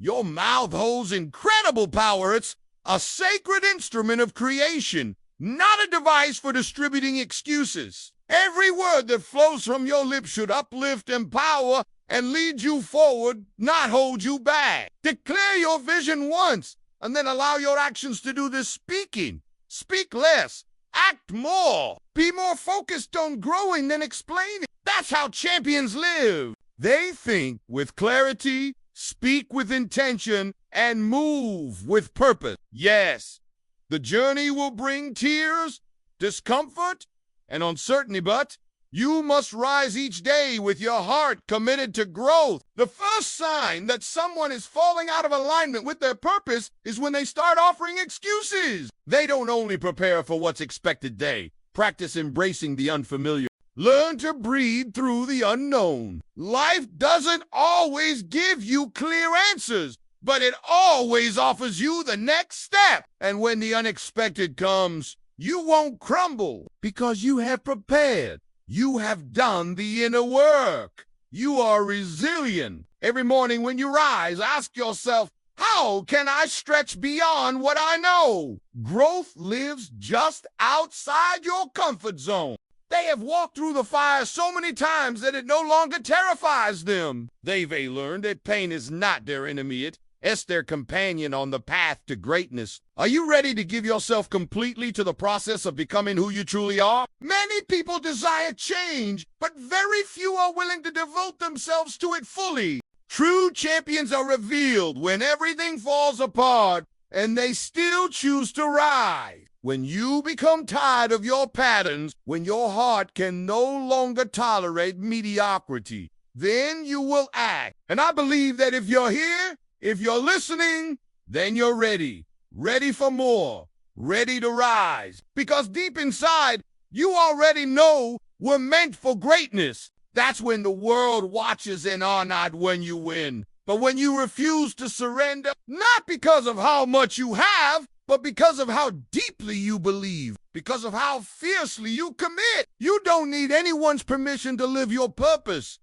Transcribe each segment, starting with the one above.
Your mouth holds incredible power. It's a sacred instrument of creation, not a device for distributing excuses. Every word that flows from your lips should uplift, empower, and lead you forward, not hold you back. Declare your vision once, and then allow your actions to do the speaking. Speak less, act more. Be more focused on growing than explaining. That's how champions live. They think with clarity, speak with intention, and move with purpose. Yes, the journey will bring tears, discomfort, and uncertainty, but you must rise each day with your heart committed to growth. The first sign that someone is falling out of alignment with their purpose is when they start offering excuses. They don't only prepare for what's expected, they practice embracing the unfamiliar. Learn to breathe through the unknown. Life doesn't always give you clear answers, but it always offers you the next step. And when the unexpected comes, you won't crumble because you have prepared. You have done the inner work. You are resilient. Every morning when you rise, ask yourself, how can I stretch beyond what I know? Growth lives just outside your comfort zone. They have walked through the fire so many times that it no longer terrifies them. They've learned that pain is not their enemy. It's their companion on the path to greatness. Are you ready to give yourself completely to the process of becoming who you truly are? Many people desire change, but very few are willing to devote themselves to it fully. True champions are revealed when everything falls apart and they still choose to rise. When you become tired of your patterns, when your heart can no longer tolerate mediocrity, then you will act. And I believe that if you're here, if you're listening, then you're ready. Ready for more. Ready to rise. Because deep inside, you already know we're meant for greatness. That's when the world watches and are not when you win. But when you refuse to surrender, not because of how much you have, but because of how deeply you believe, because of how fiercely you commit. You don't need anyone's permission to live your purpose.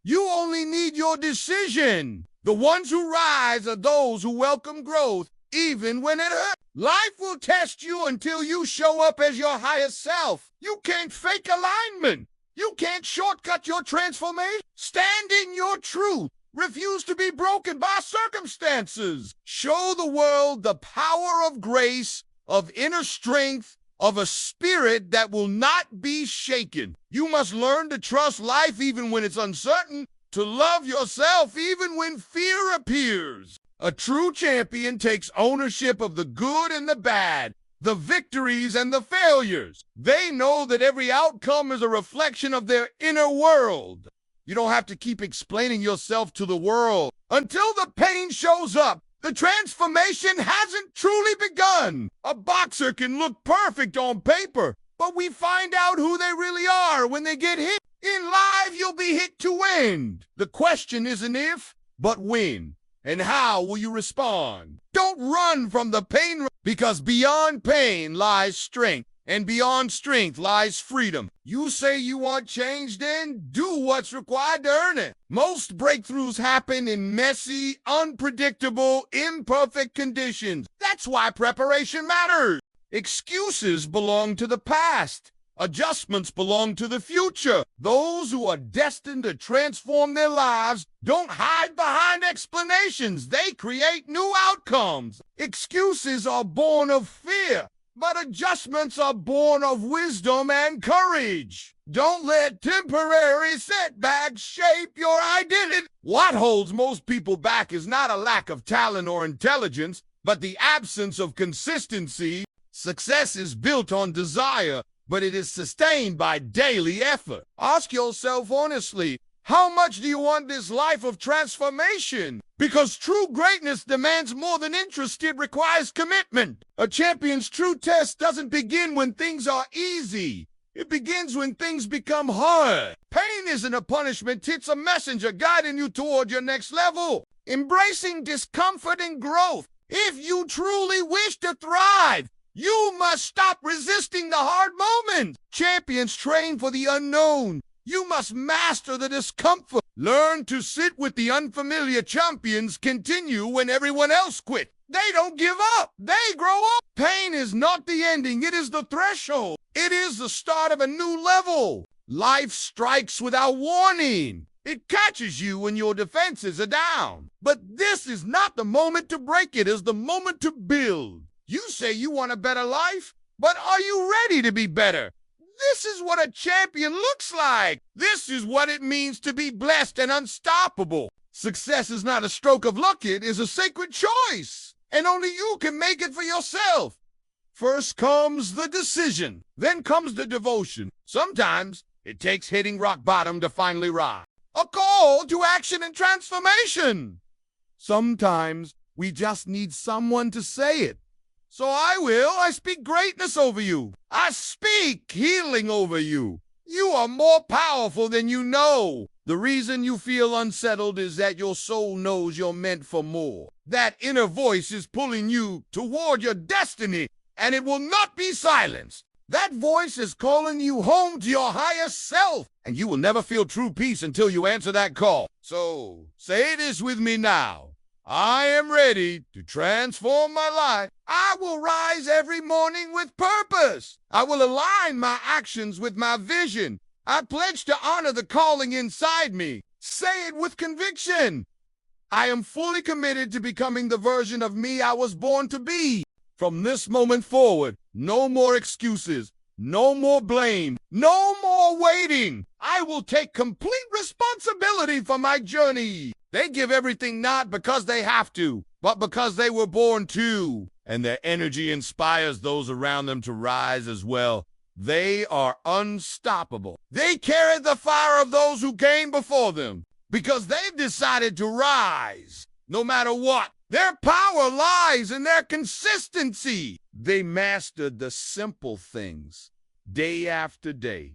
You only need your decision. The ones who rise are those who welcome growth, even when it hurts. Life will test you until you show up as your highest self. You can't fake alignment. You can't shortcut your transformation. Stand in your truth. Refuse to be broken by circumstances. Show the world the power of grace, of inner strength, of a spirit that will not be shaken. You must learn to trust life even when it's uncertain, to love yourself even when fear appears. A true champion takes ownership of the good and the bad, the victories and the failures. They know that every outcome is a reflection of their inner world. You don't have to keep explaining yourself to the world. Until the pain shows up, the transformation hasn't truly begun. A boxer can look perfect on paper, but we find out who they really are when they get hit. In life, you'll be hit to win. The question isn't if, but when. And how will you respond? Don't run from the pain, because beyond pain lies strength. And beyond strength lies freedom. You say you want change, then do what's required to earn it. Most breakthroughs happen in messy, unpredictable, imperfect conditions. That's why preparation matters. Excuses belong to the past. Adjustments belong to the future. Those who are destined to transform their lives don't hide behind explanations. They create new outcomes. Excuses are born of fear, but adjustments are born of wisdom and courage. Don't let temporary setbacks shape your identity. What holds most people back is not a lack of talent or intelligence, but the absence of consistency. Success is built on desire, but it is sustained by daily effort. Ask yourself honestly, how much do you want this life of transformation? Because true greatness demands more than interest, it requires commitment. A champion's true test doesn't begin when things are easy. It begins when things become hard. Pain isn't a punishment, it's a messenger guiding you toward your next level. Embracing discomfort and growth. If you truly wish to thrive, you must stop resisting the hard moments. Champions train for the unknown. You must master the discomfort. Learn to sit with the unfamiliar. Champions continue when everyone else quit. They don't give up. They grow up. Pain is not the ending. It is the threshold. It is the start of a new level. Life strikes without warning. It catches you when your defenses are down. But this is not the moment to break. It is the moment to build. You say you want a better life, but are you ready to be better? This is what a champion looks like. This is what it means to be blessed and unstoppable. Success is not a stroke of luck. It is a sacred choice. And only you can make it for yourself. First comes the decision. Then comes the devotion. Sometimes it takes hitting rock bottom to finally rise. A call to action and transformation. Sometimes we just need someone to say it. So I speak greatness over you. I speak healing over you. You are more powerful than you know. The reason you feel unsettled is that your soul knows you're meant for more. That inner voice is pulling you toward your destiny, and it will not be silenced. That voice is calling you home to your higher self, and you will never feel true peace until you answer that call. So, say this with me now. I am ready to transform my life. I will rise every morning with purpose. I will align my actions with my vision. I pledge to honor the calling inside me. Say it with conviction. I am fully committed to becoming the version of me I was born to be. From this moment forward, no more excuses, no more blame, no more waiting. I will take complete responsibility for my journey. They give everything not because they have to, but because they were born to. And their energy inspires those around them to rise as well. They are unstoppable. They carry the fire of those who came before them because they've decided to rise no matter what. Their power lies in their consistency. They mastered the simple things day after day,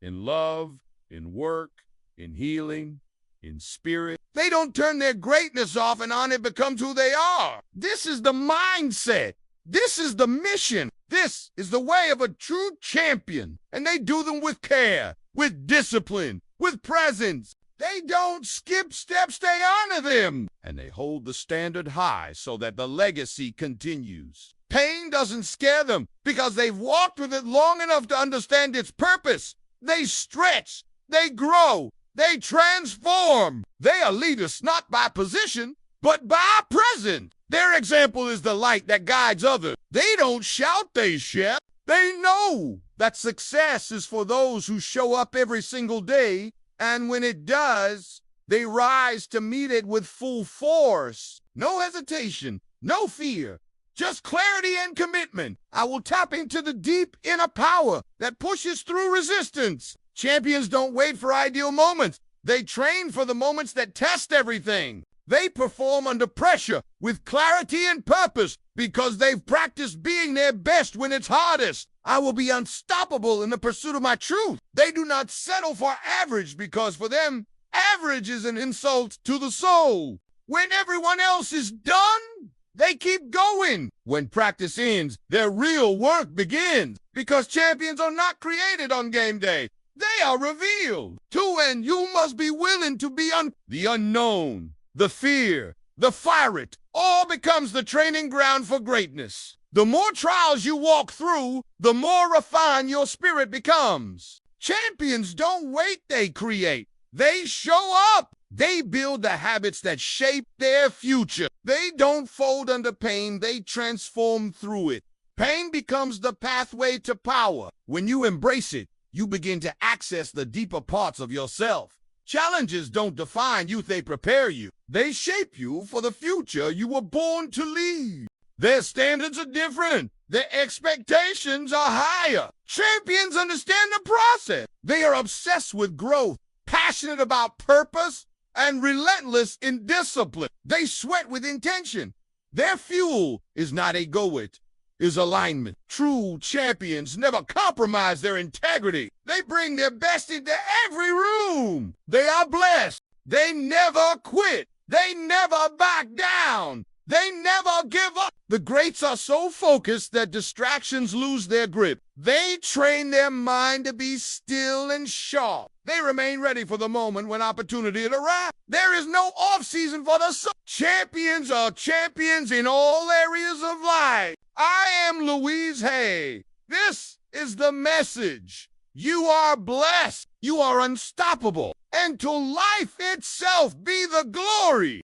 in love, in work, in healing, in spirit. They don't turn their greatness off and on. It becomes who they are. This is the mindset. This is the mission. This is the way of a true champion. And they do them with care, with discipline, with presence. They don't skip steps, they honor them. And they hold the standard high so that the legacy continues. Pain doesn't scare them because they've walked with it long enough to understand its purpose. They stretch, they grow, they transform. They are leaders not by position, but by presence. Their example is the light that guides others. They don't shout, they shout. They know that success is for those who show up every single day, and when it does, they rise to meet it with full force. No hesitation, no fear, just clarity and commitment. I will tap into the deep inner power that pushes through resistance. Champions don't wait for ideal moments. They train for the moments that test everything. They perform under pressure with clarity and purpose because they've practiced being their best when it's hardest. I will be unstoppable in the pursuit of my truth. They do not settle for average because for them, average is an insult to the soul. When everyone else is done, they keep going. When practice ends, their real work begins because champions are not created on game day. They are revealed. To and you must be willing to be the unknown. The fear, the fire, it all becomes the training ground for greatness. The more trials you walk through, the more refined your spirit becomes. Champions don't wait, they create. They show up. They build the habits that shape their future. They don't fold under pain, they transform through it. Pain becomes the pathway to power. When you embrace it, you begin to access the deeper parts of yourself. Challenges don't define you, they prepare you. They shape you for the future you were born to lead. Their standards are different. Their expectations are higher. Champions understand the process. They are obsessed with growth, passionate about purpose, and relentless in discipline. They sweat with intention. Their fuel is not a go-it, is alignment. True champions never compromise their integrity. They bring their best into every room. They are blessed. They never quit. They never back down. They never give up. The The greats are so focused that distractions lose their grip. They train their mind to be still and sharp. They remain ready for the moment when opportunity arrives. There is no off-season for the soul. Champions are champions in all areas of life. I am Louise Hay. This is the message. You are blessed. You are unstoppable. And to life itself be the glory.